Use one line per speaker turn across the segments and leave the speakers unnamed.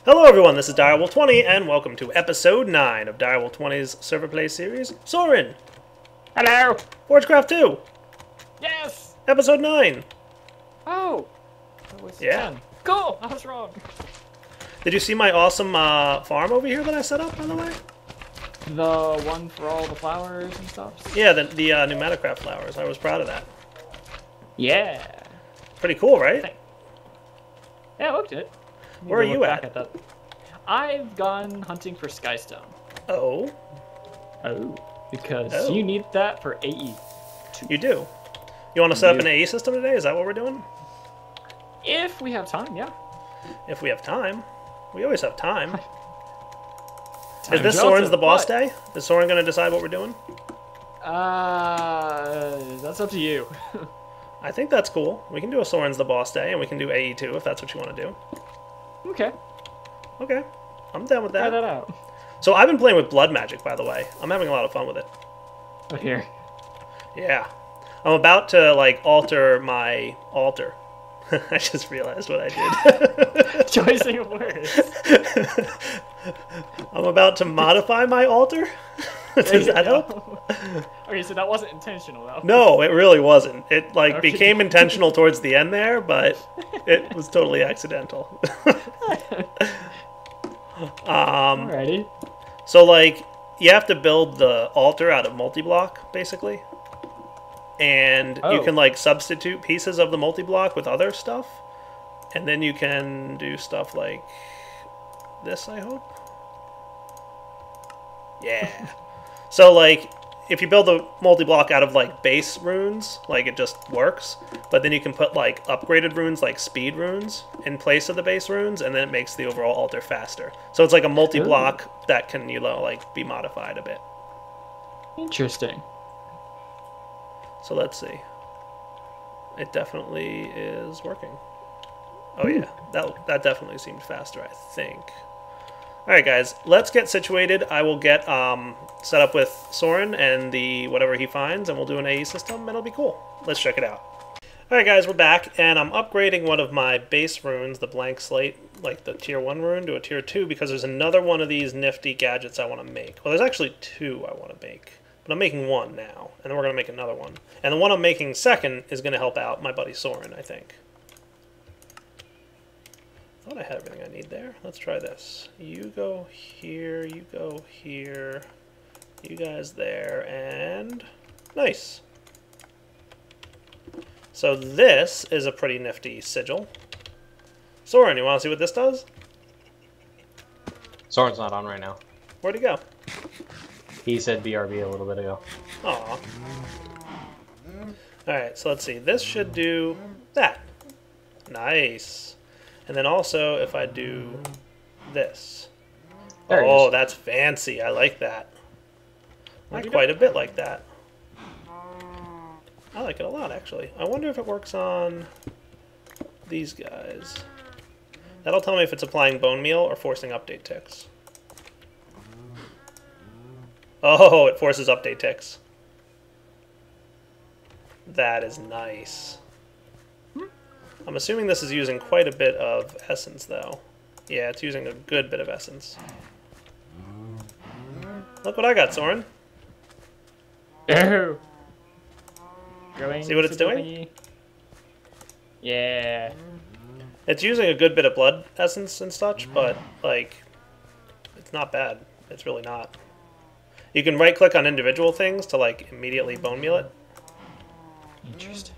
Hello everyone, this is Direwolf20, and welcome to episode 9 of Direwolf20's server play series, Soaryn!
Hello!
Forgecraft2!
Yes!
Episode 9!
Oh! That was
10.
Cool! I was wrong.
Did you see my awesome farm over here that I set up, by the way?
The one for all the flowers and stuff?
Yeah, the Pneumaticraft flowers. I was proud of that.
Yeah!
Pretty cool, right?
Yeah, I looked at it.
Where are you at?
That. I've gone hunting for Skystone.
Oh?
Oh. Because you need that for AE.
You do? You want to set up an AE system today? Is that what we're doing?
If we have time, yeah.
If we have time. We always have time.
Time
Is this Soaryn's the boss day? Is Soaryn going to decide what we're doing?
That's up to you.
I think that's cool. We can do a Soaryn's the boss day, and we can do AE too, if that's what you want to do.
Okay.
Okay. I'm down with that.
Try that out.
So I've been playing with blood magic, by the way. I'm having a lot of fun with it.
Oh, here.
Yeah. I'm about to, like, alter my altar. I just realized what I did.
Choicing of words.
I'm about to modify my altar. Does that help?
Okay, so that wasn't intentional, though.
No, it really wasn't. It, like, became intentional towards the end there, but it was totally accidental.
Alrighty.
So, like, you have to build the altar out of multi-block, basically. And you can, like, substitute pieces of the multi-block with other stuff. And then you can do stuff like this, I hope. Yeah. So, like, if you build a multi-block out of, like, base runes, like, it just works. But then you can put, like, upgraded runes, like speed runes, in place of the base runes, and then it makes the overall altar faster. So it's like a multi-block that can, you know, like, be modified a bit.
Interesting. So
let's see. It definitely is working. Oh yeah, that definitely seemed faster, I think. Alright guys, let's get situated. I will get set up with Soaryn and the whatever he finds, and we'll do an AE system, and it'll be cool. Let's check it out. Alright guys, we're back, and I'm upgrading one of my base runes, the blank slate, like the tier 1 rune, to a tier 2, because there's another one of these nifty gadgets I want to make. Well, there's actually 2 I want to make. But I'm making one now, and then we're going to make another one. And the one I'm making second is going to help out my buddy Soaryn, I think. I thought I had everything I need there. Let's try this. You go here, you go here, you guys there, and nice. So this is a pretty nifty sigil. Soaryn, you want to see what this does?
Soaryn's not on right now.
Where'd he go?
He said BRB a little bit ago.
Aw. Alright, so let's see. This should do that. Nice. And then also, if I do this. Oh, that's fancy. I like that. I like quite a bit like that. I like it a lot, actually. I wonder if it works on these guys. That'll tell me if it's applying bone meal or forcing update ticks. Oh, it forces update ticks. That is nice. I'm assuming this is using quite a bit of essence, though. Yeah, it's using a good bit of essence. Look what I got, Soaryn.
Oh.
See what it's doing?
Yeah.
It's using a good bit of blood essence and such, but, like, it's not bad. It's really not. You can right-click on individual things to, like, immediately bone meal it.
Interesting.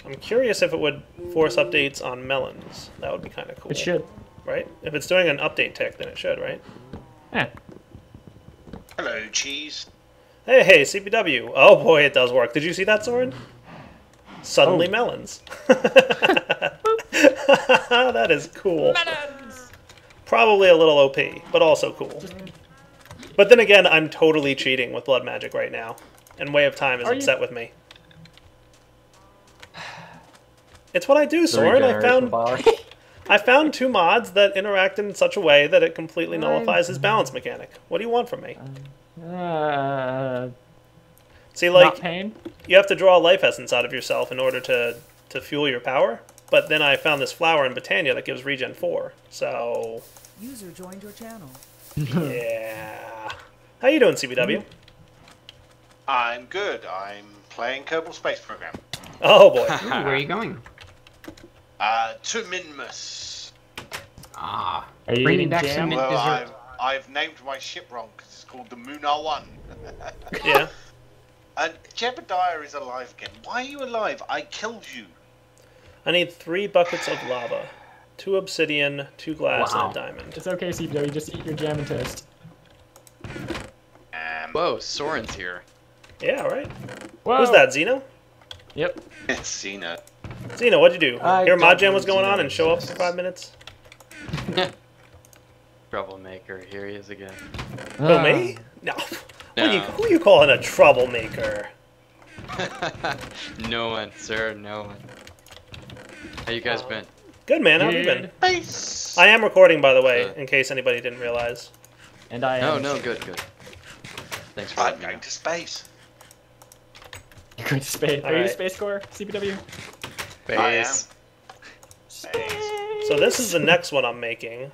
I'm curious if it would force updates on melons. That would be kind of cool.
It should.
Right? If it's doing an update tick, then it should, right?
Yeah.
Hello, cheese.
Hey, hey, CPW. Oh boy, it does work. Did you see that, Soaryn? Suddenly melons. That is cool.
Melons!
Probably a little OP, but also cool. But then again, I'm totally cheating with blood magic right now. And Way of Time is upset with me. It's what I do, Soaryn. I found 2 mods that interact in such a way that it completely nullifies his balance mechanic. What do you want from me? See, like,
not pain.
You have to draw life essence out of yourself in order to fuel your power. but then I found this flower in Botania that gives regen 4. So,
User joined your channel.
yeah. How you doing, CBW?
I'm good. I'm playing Kerbal Space Program.
Oh boy.
Ooh, where are you going?
To Minmus.
Ah,
Are you
bring me
eating
back
jam?
some mint
Well,
dessert.
I've named my ship wrong because it's called the Munar 1.
Yeah.
And Jebediah is alive again. Why are you alive? I killed you.
I need 3 buckets of lava, 2 obsidian, 2 glass,
Wow.
and a diamond.
It's okay, CBW. Just eat your jam and toast.
Whoa, Soaryn's here.
Yeah, right.
Whoa.
Who's that, Zeno?
Yep.
It's Cena.
Zeno, what'd you do?
I
Hear Mod
don't
Jam was
think
going
Zeno
on and show up for
exists.
5 minutes?
Troublemaker, here he is again.
Oh, me? No.
No.
Who you calling a troublemaker?
No one, sir, no one. How you guys been?
Good, man. How have you
Good.
been?
Space.
I am recording, by the way,
Good.
in case anybody didn't realize.
And I am.
No, good. Thanks for
I'm
letting me
going
know.
to space.
You're going to space. Are you
Alright.
the Space Corps, CBW?
I am.
Space.
Space.
So this is the next one I'm making,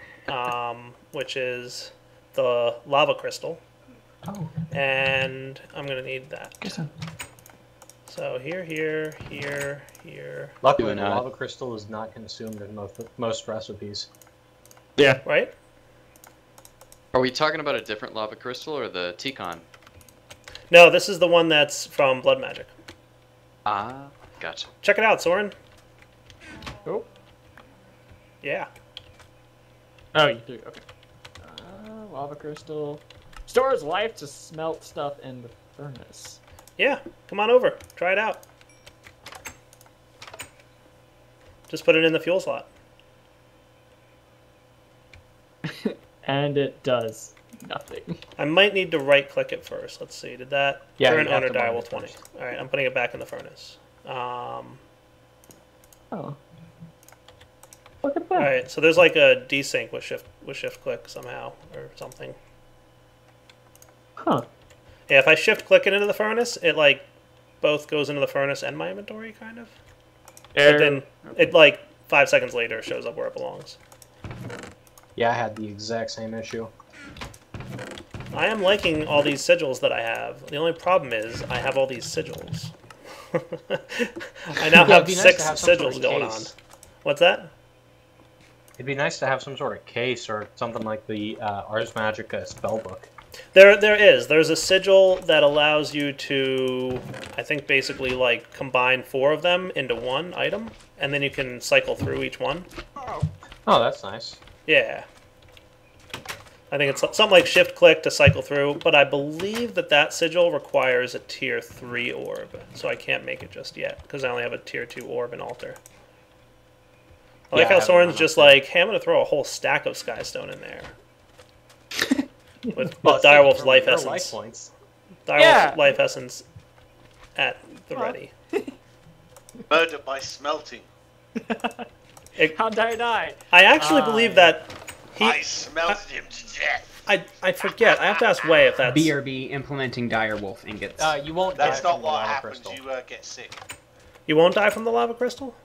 which is the lava crystal.
Oh,
And I'm going to need that.
guess so.
So here.
Luckily,
Doing
the
that.
lava crystal is not consumed in most recipes.
Yeah.
Right?
Are we talking about a different lava crystal or the Ticon?
No, this is the one that's from Blood Magic.
Ah, gotcha.
Check it out, Soren.
Oh.
Yeah.
Oh, you do. Okay. Lava crystal. Stores life to smelt stuff in the furnace.
Yeah, come on over. Try it out. Just put it in the fuel slot.
And it does nothing.
I might need to right-click it first. Let's see. Did that
Yeah,
turn
you have
owner
to bind
dial
it
20?
first.
All right, I'm putting it back in the furnace.
Oh. Look at that.
All right, so there's like a desync with shift click somehow or something.
Huh.
Yeah, if I shift click it into the furnace, it like both goes into the furnace and my inventory, kind of. But then it like 5 seconds later shows up where it belongs.
Yeah, I had the exact same issue.
I am liking all these sigils that I have. The only problem is I have all these sigils. I now
Yeah,
have
it'd be nice
6
to have some sort
sigils
of
going on.
case.
What's that?
It'd be nice to have some sort of case or something like the Ars Magica spellbook.
There's a sigil that allows you to, I think, basically like combine 4 of them into one item, and then you can cycle through each one.
Oh, that's nice.
Yeah. I think it's something like shift click to cycle through, but I believe that sigil requires a tier 3 orb, so I can't make it just yet, because I only have a tier 2 orb and altar. I like
Yeah, I
how
have
Soren's
one
just
up there.
like, hey, I'm going to throw a whole stack of Skystone in there. With
Well,
Direwolf's
from
life
your
essence.
life points.
Direwolf's
Yeah.
life essence at the ready.
Murder by smelting.
How'd I die?
I actually believe that
I smelted him to death.
I forget. I have to ask Way if that's...
BRB implementing direwolf ingots.
You won't
That's
die
not
from the
what
lava
happens.
crystal.
You get sick.
You won't die from the lava crystal?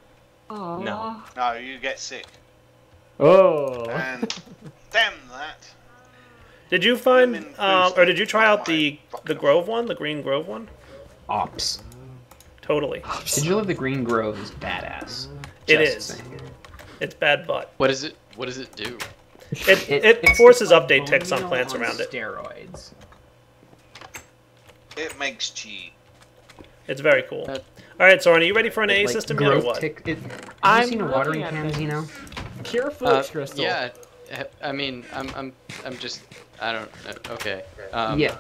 No.
No, you get sick.
Oh.
And damn that.
Did you find,
Human
or did you try out
boosted.
the Grove one, the Green Grove one?
Ops.
Totally.
Sigil of the Green Grove is badass.
It
Just
is.
saying.
It's bad butt.
What does it do?
It
it's
forces
like
update ticks on
Bonio
plants
on
around it.
Steroids.
It makes cheese.
It's very cool.
That-
Alright, Soren, are you ready for an A
Like
system yet or
growth
what?
tick. Have
I'm
you seen a
looking
watering
at
can,
things.
Zeno?
Pure flux crystal.
Yeah, I mean, I'm just, I don't, okay.
Yeah.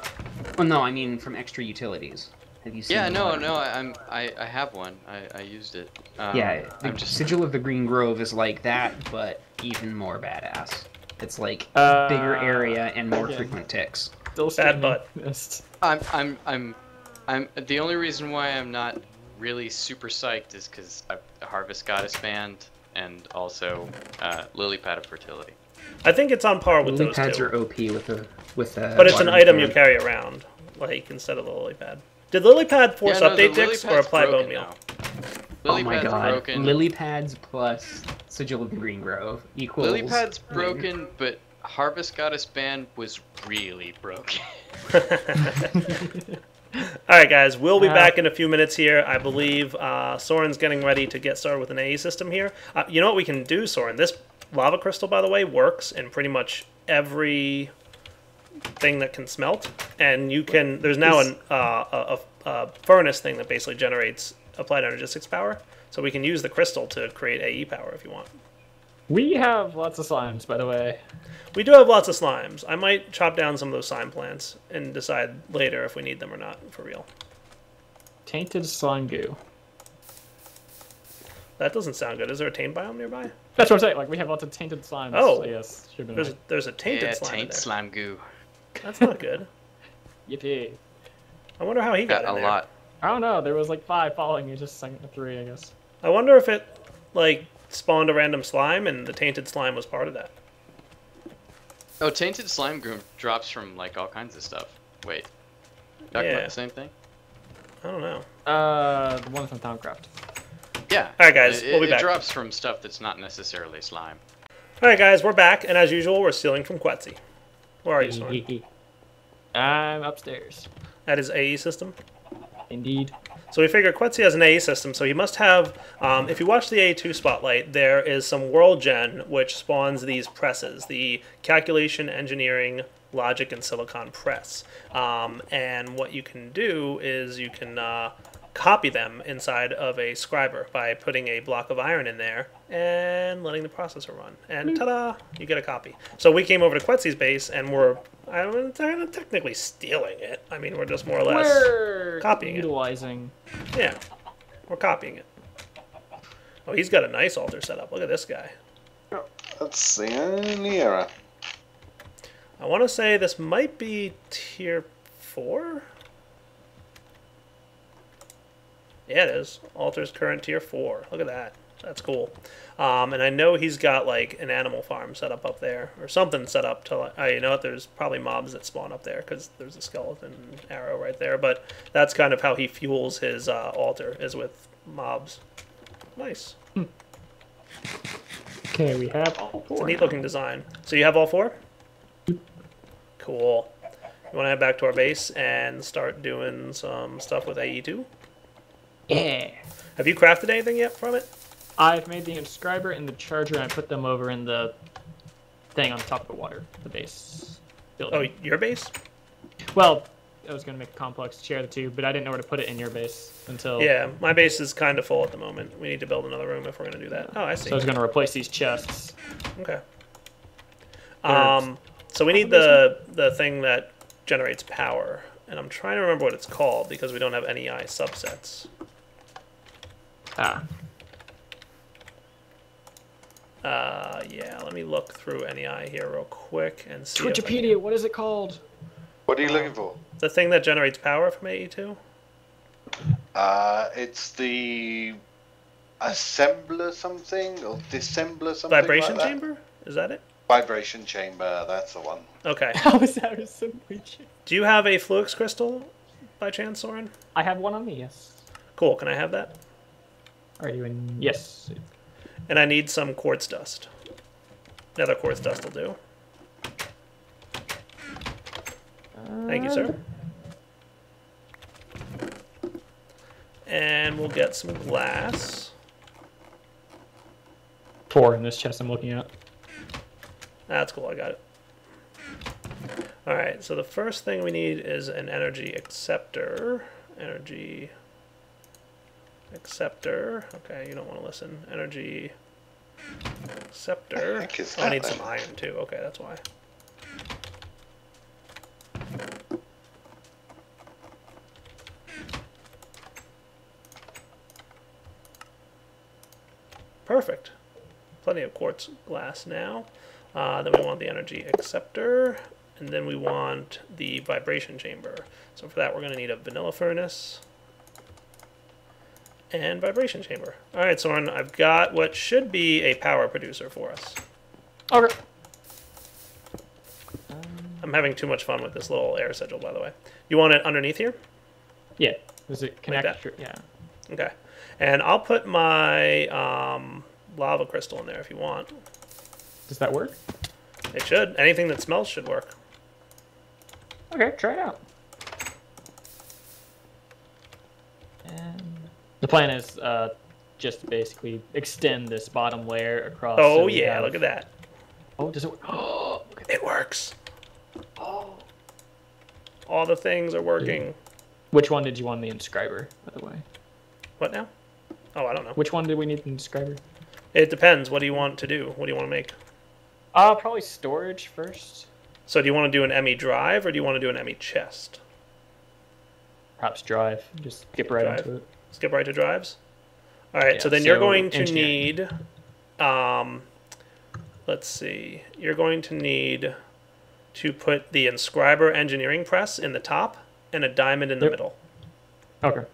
Well, no, I mean from extra utilities. Have you seen?
Yeah,
the
no,
watering
no,
can?
I have one. I used it.
Yeah, the
I'm just,
Sigil of the Green Grove is like that, but even more badass. It's like
Uh,
bigger area and more
again.
frequent ticks.
Still
Bad
standing.
butt.
Missed.
I'm the only reason why I'm not really super psyched is because I'm a Harvest Goddess band and also Lily Pad of Fertility.
I think it's on par with
Lily
those
pads
two.
are OP with the
But it's an
watering
item
can.
you carry around, like, instead of the lily pad. Did lily pad force
Yeah, no, the
update
lily
ticks or
pad's
apply bone
broken
meal?
now.
Oh
Lily
my
pad's
god.
broken.
Lily pads plus Sigil of Green Grove equals...
Lily pad's broken, but Harvest Goddess Band was really broken.
Alright guys, we'll be back in a few minutes here. I believe Soaryn's getting ready to get started with an AE system here. You know what we can do, Soaryn? This lava crystal, by the way, works in pretty much every thing that can smelt. And you can... There's now a furnace thing that basically generates applied energistics power. So we can use the crystal to create AE power if you want.
We have lots of slimes, by the way.
We do have lots of slimes. I might chop down some of those slime plants and decide later if we need them or not, for real.
Tainted slime goo.
That doesn't sound good. Is there a taint biome nearby?
That's what I'm saying. Like, we have lots of tainted slimes.
Oh.
So yes, should have been
There's a tainted
Yeah,
slime in
taint
there.
slime goo.
That's not good.
Yippee.
I wonder how he got
Got
in
a
there.
lot.
I don't know. There was like 5 following me, just sank to 3, I guess.
I wonder if it, like, spawned a random slime and the tainted slime was part of that.
Oh, tainted slime goo drops from like all kinds of stuff. Wait, talking
Yeah.
about the same thing?
I don't know.
The one from Towncraft.
Yeah.
Alright, guys,
It,
we'll be
it
back.
drops from stuff that's not necessarily slime.
Alright guys, we're back, and as usual, we're stealing from Quetzy. Where are you, Soaryn?
I'm upstairs.
At his AE system?
Indeed.
So we figure Quetzy has an AE system, so he must have, if you watch the A2 spotlight, there is some world gen which spawns these presses, the calculation, engineering, logic, and silicon press. And what you can do is you can copy them inside of a scriber by putting a block of iron in there and letting the processor run. And ta-da, you get a copy. So we came over to Quetzy's base and we're, I don't know, technically stealing it. I mean, we're just more or less
We're
copying it.
utilizing.
Yeah, we're copying it. Oh, he's got a nice altar set up. Look at this guy.
That's the only error.
I want to say this might be tier 4? Yeah, it is. Altar's current tier 4. Look at that. That's cool. And I know he's got like an animal farm set up there, or something set up to. You know what? There's probably mobs that spawn up there because there's a skeleton arrow right there. But that's kind of how he fuels his altar, is with mobs. Nice.
Okay, we have all 4.
It's a neat looking design. So you have all 4? Cool. You want to head back to our base and start doing some stuff with AE2?
Yeah.
Have you crafted anything yet from it?
I've made the inscriber and the charger, and I put them over in the thing on top of the water, the base building.
Oh, your base?
Well, I was going to make a complex to share the two, but I didn't know where to put it in your base until...
Yeah, my base is kind of full at the moment. We need to build another room if we're going to do that. Oh, I see.
So I was going to replace these chests.
Okay. So we need the thing that generates power, and I'm trying to remember what it's called because we don't have NEI subsets.
Ah.
Yeah, let me look through NEI here real quick and see. if I
Twitchipedia, what is it called?
What are you looking for?
can- the thing that generates power from AE2?
It's the assembler something or dissembler something.
Vibration
like that.
chamber? Is that it?
Vibration chamber. That's the one.
Okay.
How is that a simple cheat?
Do you have a Fluix crystal by chance, Soaryn?
I have one on me, yes.
Cool, can I have that?
Are you in? Yes.
And I need some quartz dust. Another quartz dust will do. Thank you, sir. And we'll get some glass.
4 in this chest I'm looking at.
That's cool, I got it. Alright, so the first thing we need is an energy acceptor. Energy acceptor. Okay, you don't want to listen. Energy acceptor.
Heck is
Oh, I
that
need
then?
some iron too. Okay, that's why. Perfect. Plenty of quartz glass now. Then we want the energy acceptor, and then we want the vibration chamber. So for that, we're going to need a vanilla furnace and vibration chamber. All right, Soaryn, I've got what should be a power producer for us.
Okay.
I'm having too much fun with this little air sigil, by the way. You want it underneath here?
Yeah. Does it
Like
connect?
that?
Yeah.
Okay. And I'll put my lava crystal in there if you want.
Does that work?
It should. Anything that smells should work.
Okay, try it out. And the plan is just basically extend this bottom layer across.
Oh
so we
yeah,
have...
look at that.
Oh, does it work? Oh, look at that.
It works.
Oh.
All the things are working.
Which one did you want the inscriber, by the way?
What now? Oh, I don't know.
Which one did we need the inscriber?
It depends. What do you want to do? What do you want to make?
Probably storage first.
So do you want to do an ME drive or do you want to do an ME chest?
Perhaps drive. Just skip right
Drive.
into it.
Skip right to drives? All right,
Yeah,
so then you're
so
going to
engineering.
need, let's see, you're going to need to put the inscriber engineering press in the top and a diamond in the middle.
Okay.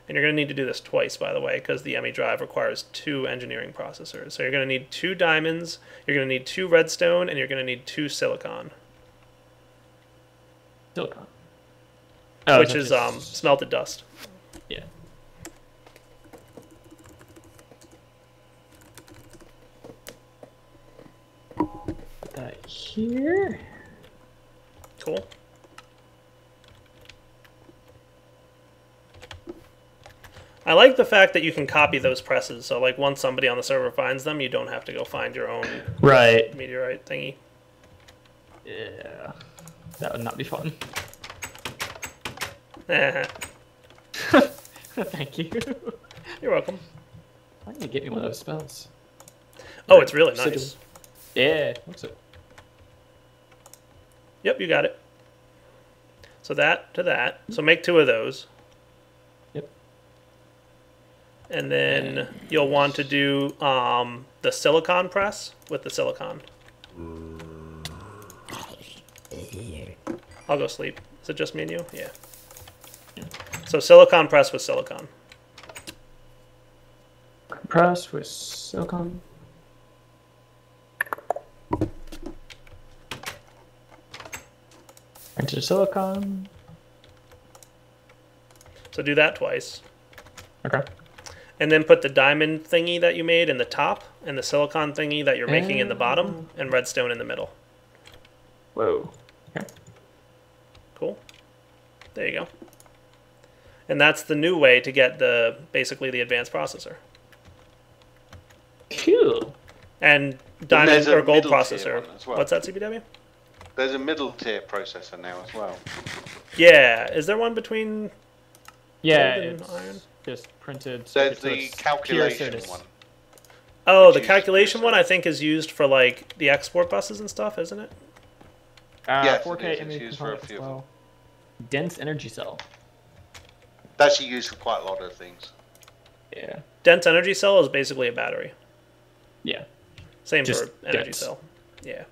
And you're going to need to do this twice, by the way, because the ME drive requires 2 engineering processors. So you're going to need 2 diamonds, you're going to need 2 redstone, and you're going to need 2 silicon.
Silicon.
Which is smelted dust.
Yeah. Put that here.
Cool. I like the fact that you can copy those presses, so like once somebody on the server finds them, you don't have to go find your own
Right.
meteorite thingy.
Yeah. That would not be fun. Thank you.
You're welcome.
Why didn't you get me one of those spells?
Oh, it's really
Sigil.
nice.
Yeah. What's it?
Yep, you got it. So that to that. So make 2 of those.
Yep.
And then you'll want to do the silicon press with the silicon. I'll go sleep. Is it just me and you? Yeah. So silicon press with silicon.
Compress with silicon. Into silicon.
So do that twice.
Okay.
And then put the diamond thingy that you made in the top and the silicon thingy that you're making in the bottom and redstone in the middle.
Whoa. Okay.
Cool. There you go. And that's the new way to get basically the advanced processor.
Cool.
And diamond
there's a
or gold
middle tier
processor.
one as well.
What's that, CBW?
There's a middle tier processor now as well.
Yeah. Is there one between
Yeah,
gold and
it's
iron?
just printed.
There's
so
the
it's
calculation
pure Certus.
one.
Oh,
Which
the
uses
calculation one
processor.
I think is used for like the export buses and stuff, isn't it?
Yes, it
4K
is. It's
image
used for a
component
few
as
of them.
well. Dense energy cell.
That's actually used for quite a lot of things.
Yeah.
Dense energy cell is basically a battery.
Yeah.
Same
Just
for energy
dense.
cell. Yeah.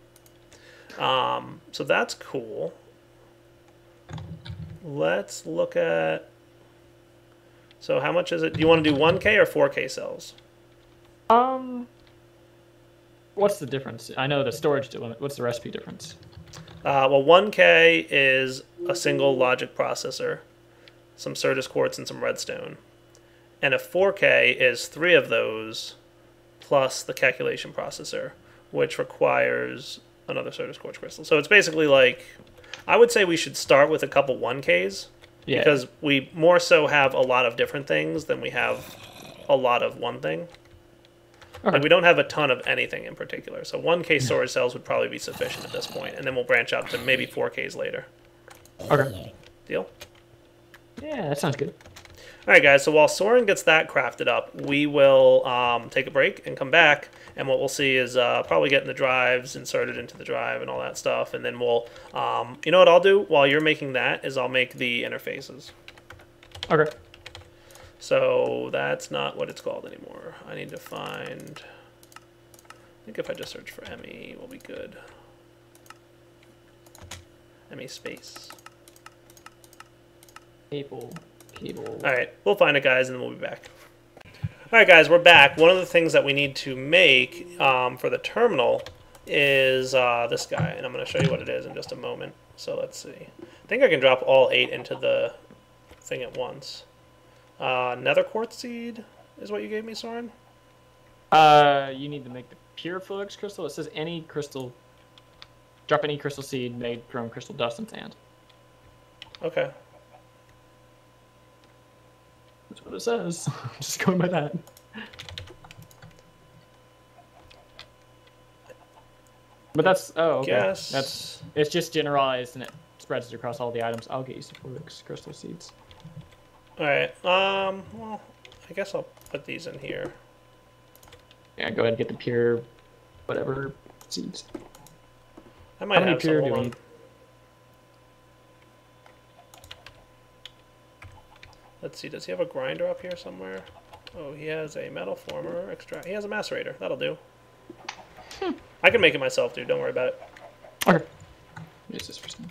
So that's cool. Let's look at. So how much is it? Do you want to do 1K or 4K cells?
What's the difference? I know the storage limit. What's the recipe difference?
Well, 1K is a single logic processor, some Certus quartz, and some redstone. And a 4K is 3 of those plus the calculation processor, which requires another Certus quartz crystal. So it's basically like, I would say we should start with a couple 1Ks
Yeah.
because we more so have a lot of different things than we have a lot of one thing.
Okay.
Like we don't have a ton of anything in particular. So 1K storage cells would probably be sufficient at this point, and then we'll branch out to maybe 4Ks later.
Okay.
Deal?
Yeah, that sounds good.
All right, guys. So while Soaryn gets that crafted up, we will take a break and come back. And what we'll see is probably getting the drives inserted into the drive and all that stuff. And then we'll, you know what I'll do while you're making that is I'll make the interfaces.
Okay.
So that's not what it's called anymore. I need to find. I think if I just search for ME, we'll be good. ME space.
Cable.
All right, we'll find it, guys, and then we'll be back. All right, guys, we're back. One of the things that we need to make for the terminal is this guy, and I'm going to show you what it is in just a moment. So let's see. I think I can drop all 8 into the thing at once. Nether quartz seed is what you gave me, Soren?
You need to make the pure flux crystal. It says any crystal. Drop any crystal seed made from crystal dust and sand.
Okay.
That's what it says. Just going by that. But that's okay.
Guess.
It's just generalized and it spreads it across all the items. I'll get you some flux crystal seeds.
All right. Well, I guess I'll put these in here.
Yeah, go ahead and get the pure, whatever seeds.
I might
How many
have some.
pure do
Hold
we
on.
need?
Let's see. Does he have a grinder up here somewhere? Oh, he has a metal former extract. He has a macerator. That'll do. I can make it myself, dude. Don't worry about it.
Okay. Use this for some.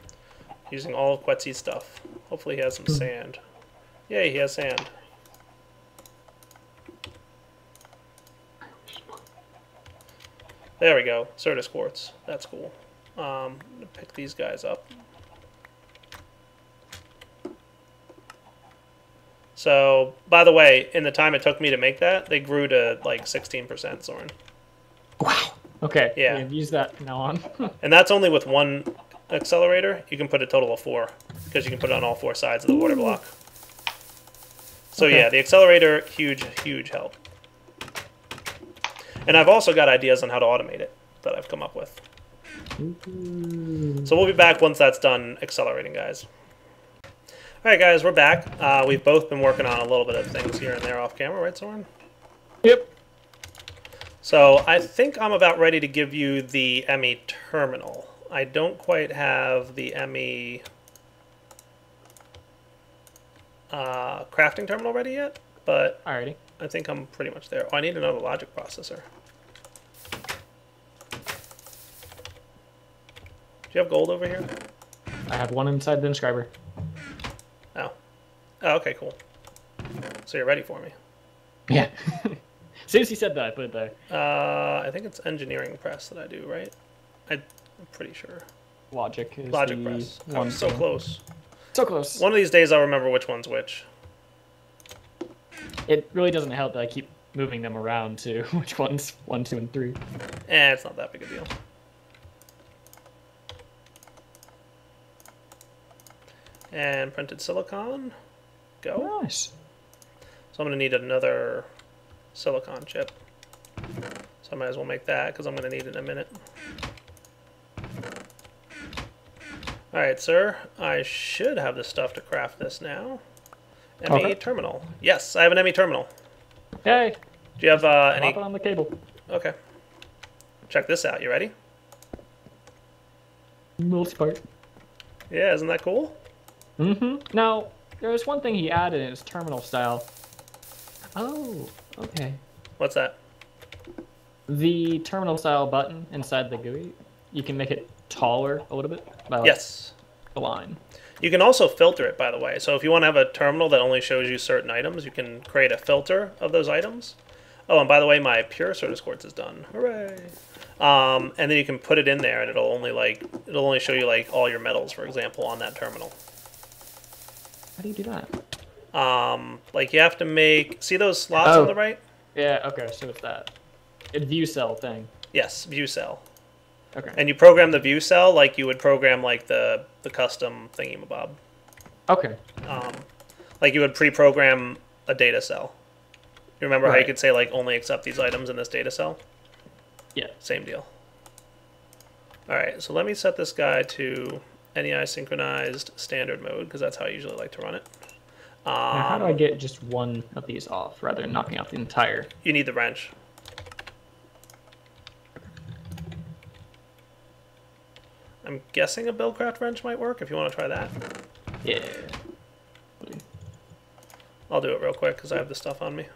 Using all of Quetzy's stuff. Hopefully he has some sand. Yay, he has sand. There we go. Certus quartz. That's cool. I'm gonna pick these guys up. So, by the way, in the time it took me to make that, they grew to like 16%, Soren.
Wow. Okay.
Yeah.
Use that from now on.
And that's only with one accelerator. You can put a total of 4, because you can put it on all 4 sides of the water block. So
Okay.
yeah, the accelerator, huge, huge help. And I've also got ideas on how to automate it that I've come up with. So we'll be back once that's done accelerating, guys. Alright guys, we're back. We've both been working on a little bit of things here and there off camera, right, Soren?
Yep.
So I think I'm about ready to give you the ME terminal. I don't quite have the ME crafting terminal ready yet, but
Alrighty.
I think I'm pretty much there. Oh, I need another logic processor. Do you have gold over here?
I have one inside the inscriber.
Oh. Oh, okay, cool. So you're ready for me.
Yeah. As soon as he said that, I put it there.
I think it's engineering press that I do, right? I'm pretty sure.
Logic is
Logic
the
press. I
one
was so
thing.
close.
So close.
One of these days I'll remember which one's which.
It really doesn't help that I keep moving them around to which one's 1, 2, and 3.
It's not that big a deal. And printed silicon. Go.
Nice.
So I'm going to need another silicon chip. So I might as well make that because I'm going to need it in a minute. Alright, sir. I should have the stuff to craft this now. ME
Okay.
terminal. Yes, I have an ME terminal.
Hey,
Do you have
pop
any...
it on the cable.
Okay. Check this out. You ready?
Multi-part.
Yeah, isn't that cool?
Mm-hmm. Now, there's one thing he added in his terminal style. Oh, okay.
What's that?
The terminal style button inside the GUI, you can make it taller a little bit by like
Yes.
a line.
You can also filter it, by the way. So if you want to have a terminal that only shows you certain items, you can create a filter of those items. Oh, and by the way, my pure Certus quartz is done. Hooray! And then you can put it in there, and it'll only show you like all your metals, for example, on that terminal.
How do you do that?
Like you have to make those slots
Oh.
on the right?
Yeah, okay, so it's that. A view cell thing.
Yes, view cell.
Okay.
And you program the view cell like you would program like the custom thingamabob.
Okay.
Like you would pre-program a data cell. You remember how you
Right.
could say like only accept these items in this data cell?
Yeah.
Same deal. Alright, so let me set this guy to NEI synchronized standard mode because that's how I usually like to run it.
Now, how do I get just one of these off rather than knocking out the entire?
You need the wrench. I'm guessing a Buildcraft wrench might work if you want to try that.
Yeah.
I'll do it real quick because I have the stuff on me.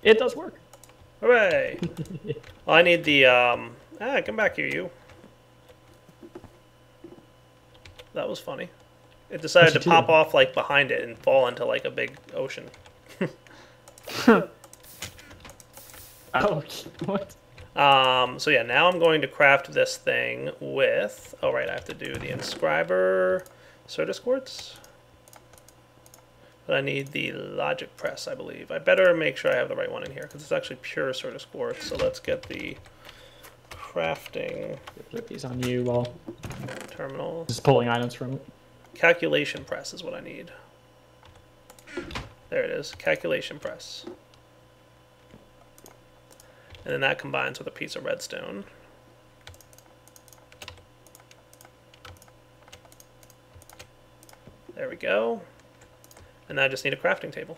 It does work.
Hooray! Well, I need the, come back here, you. That was funny. It decided to
What'd you
pop
do?
off, like, behind it and fall into, like, a big ocean.
Oh, what?
So yeah, now I'm going to craft this thing with... Oh, right, I have to do the inscriber Certus quartz. But I need the logic press, I believe. I better make sure I have the right one in here, because it's actually pure Certus quartz. So let's get the crafting
Put these on you while
terminal.
just pulling items from it.
Calculation press is what I need. There it is, calculation press. And then that combines with a piece of redstone. There we go. And I just need a crafting table.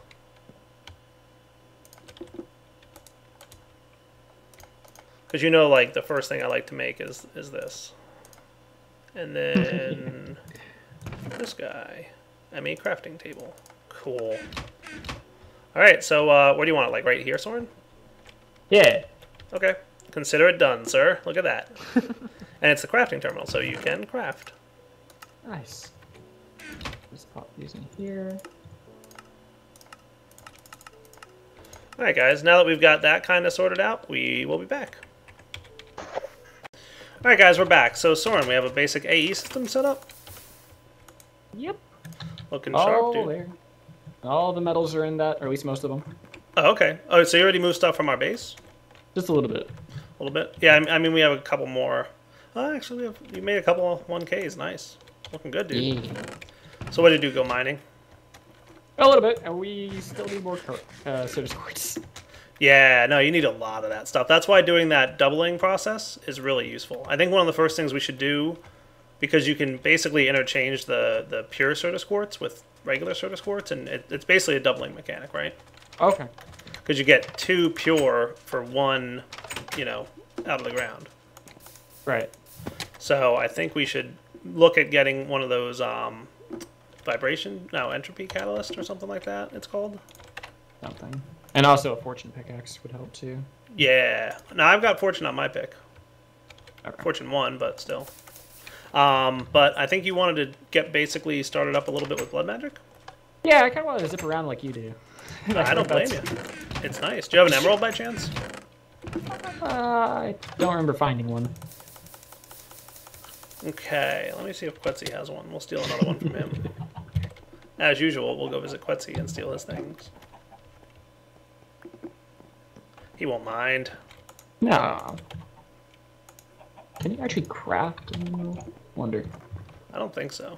Because you know, like, the first thing I like to make is this. And then this guy. I made crafting table. Cool. Alright, so where do you want it? Like right here, Soaryn?
Yeah.
Okay. Consider it done, sir. Look at that. And it's the crafting terminal, so you can craft.
Nice. Just pop these in here.
Alright, guys. Now that we've got that kind of sorted out, we will be back. Alright, guys. We're back. So, Soaryn, we have a basic AE system set up.
Yep.
Looking sharp, dude.
There. All the metals are in that, or at least most of them.
Oh, okay. Oh, so you already moved stuff from our base?
Just a little bit.
A little bit? Yeah, I mean, we have a couple more. Oh, actually, you made a couple of 1Ks. Nice. Looking good, dude.
Yeah.
So what did you do? Go mining?
A little bit, and we still need more Certus quartz.
Yeah, no, you need a lot of that stuff. That's why doing that doubling process is really useful. I think one of the first things we should do, because you can basically interchange the pure Certus quartz with regular Certus quartz, and it's basically a doubling mechanic, right?
Okay.
Because you get 2 pure for 1, you know, out of the ground.
Right.
So I think we should look at getting one of those entropy catalyst or something like that, it's called.
Something. And also a fortune pickaxe would help too.
Yeah. Now I've got fortune on my pick.
Okay.
Fortune 1, but still. But I think you wanted to get basically started up a little bit with blood magic?
Yeah, I kind of want to zip around like you do.
I don't blame you. It's nice. Do you have an emerald by chance?
I don't remember finding one.
Okay, let me see if Quetzy has one. We'll steal another one from him. As usual, we'll go visit Quetzy and steal his things. He won't mind.
No. Can you actually craft? Wonder.
I don't think so.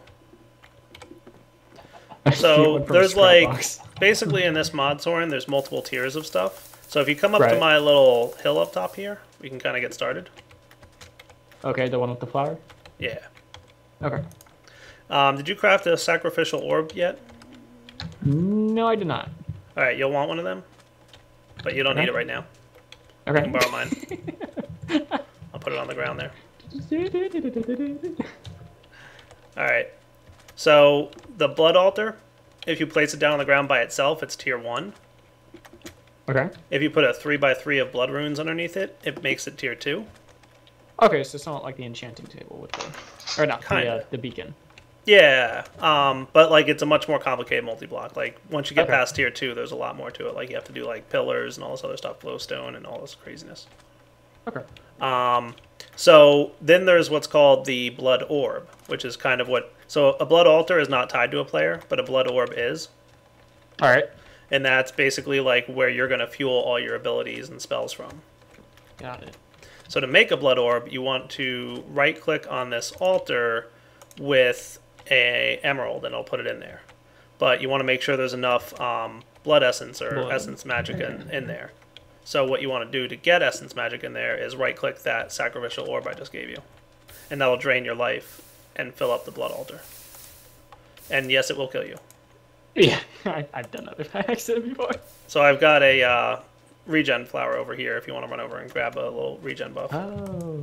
I
So
get one from a
there's
scrap
like,
box.
basically in this mod, Soaryn, there's multiple tiers of stuff. So if you come up to
Right.
my little hill up top here, we can kind of get started.
Okay, the one with the flower?
Yeah.
Okay.
Did you craft a sacrificial orb yet?
No, I did not.
All right, you'll want one of them, but you don't need it right now. You
Okay.
can borrow mine. I'll put it on the ground there. All right. So the blood altar, if you place it down on the ground by itself, it's tier 1.
Okay.
If you put a 3x3 of blood runes underneath it, it makes it tier 2.
Okay, so somewhat like the enchanting table with the, or not,
Kinda.
the beacon.
Yeah, but like it's a much more complicated multi-block. Like once you get
Okay.
past tier 2, there's a lot more to it. Like you have to do like pillars and all this other stuff, glowstone and all this craziness.
Okay.
So then there's what's called the blood orb, which is kind of what. So a blood altar is not tied to a player, but a blood orb is,
All right.
and that's basically like where you're going to fuel all your abilities and spells from.
Got it.
So to make a blood orb, you want to right-click on this altar with a emerald, and it'll put it in there. But you want to make sure there's enough blood essence or
Blood.
essence magic in there. So what you want to do to get essence magic in there is right-click that sacrificial orb I just gave you, and that'll drain your life and fill up the blood altar. And yes, it will kill you.
Yeah, I've done that by accident before.
So I've got a regen flower over here if you want to run over and grab a little regen buff.
Oh.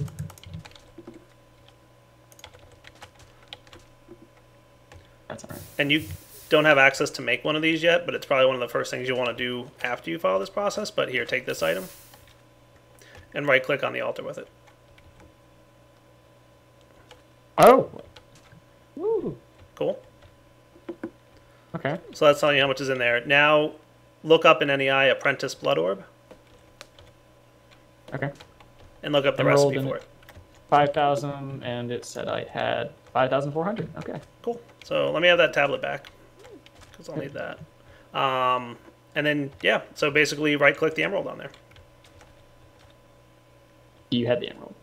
That's alright.
And you don't have access to make one of these yet, but it's probably one of the first things you want to do after you follow this process. But here, take this item and right-click on the altar with it.
Oh. Woo.
Cool?
Okay.
So that's telling you how much is in there. Now, look up in NEI Apprentice Blood Orb.
Okay.
and look up the
Emerald
recipe
and-
for it.
5,000, and it said I had 5,400. Okay.
Cool. So let me have that tablet back, because I'll need that. And then, yeah, so basically right-click the emerald on there.
You had the emerald.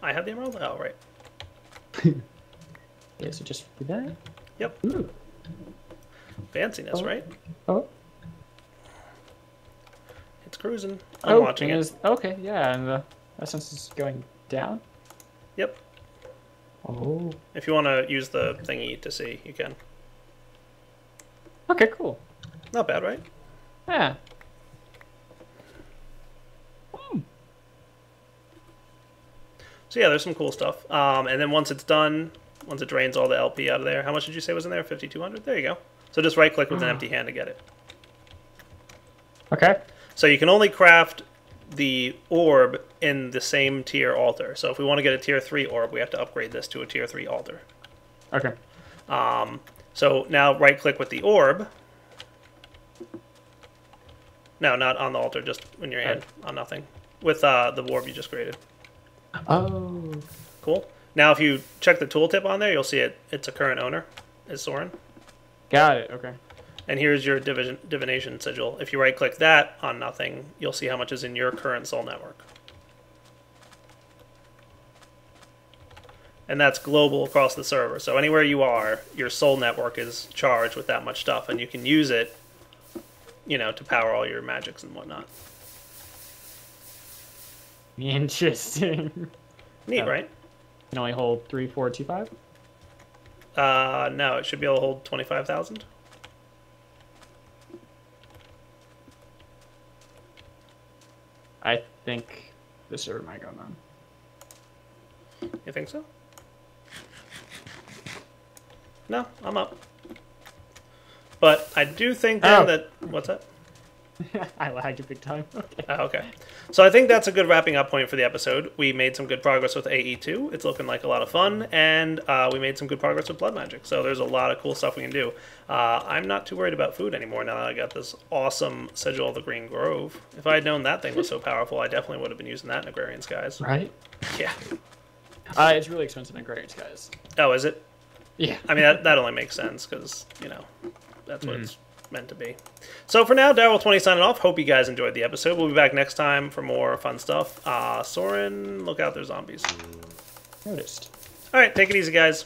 I have the emerald? Oh, right.
Yeah, so just do that.
Yep.
Ooh.
Fanciness,
Oh.
right?
Oh.
It's cruising. I'm watching
and
it.
is- Okay, yeah, and the essence is going down.
Yep.
Oh.
If you want to use the thingy to see, you can.
Okay, cool.
Not bad, right?
Yeah.
So yeah, there's some cool stuff. And then once it's done, once it drains all the LP out of there, how much did you say was in there? 5,200? There you go. So just right-click with an empty hand to get it.
Okay.
So you can only craft the orb in the same tier altar. So if we want to get a tier 3 orb, we have to upgrade this to a tier 3 altar.
Okay.
So now right-click with the orb. No, not on the altar, just in your hand, on nothing. With the orb you just created.
Oh.
Cool. Now if you check the tooltip on there, you'll see its a current owner is Soaryn.
Got it. Okay.
And here's your divination sigil. If you right-click that on nothing, you'll see how much is in your current soul network. And that's global across the server. So anywhere you are, your soul network is charged with that much stuff, and you can use it, you know, to power all your magics and whatnot.
Interesting.
Neat,
Oh.
right?
Can only hold 3, 4, 2, 5.
No, it should be able to hold 25,000.
I think the server might go on.
You think so? No, I'm up. But I do think then
Oh.
that... What's that?
I lagged a big time. Okay.
Oh, okay. So I think that's a good wrapping up point for the episode. We made some good progress with AE2. It's looking like a lot of fun. And we made some good progress with Blood Magic. So there's a lot of cool stuff we can do. I'm not too worried about food anymore now that I got this awesome Sigil of the Green Grove. If I had known that thing was so powerful, I definitely would have been using that in Agrarian Skies.
Right?
Yeah.
It's really expensive in Agrarian Skies.
Oh, is it?
Yeah.
I mean, that only makes sense because, you know, that's what it's meant to be. So for now, Daryl20 signing off. Hope you guys enjoyed the episode. We'll be back next time for more fun stuff. Soaryn, look out, there's zombies.
Noticed.
All right, take it easy, guys.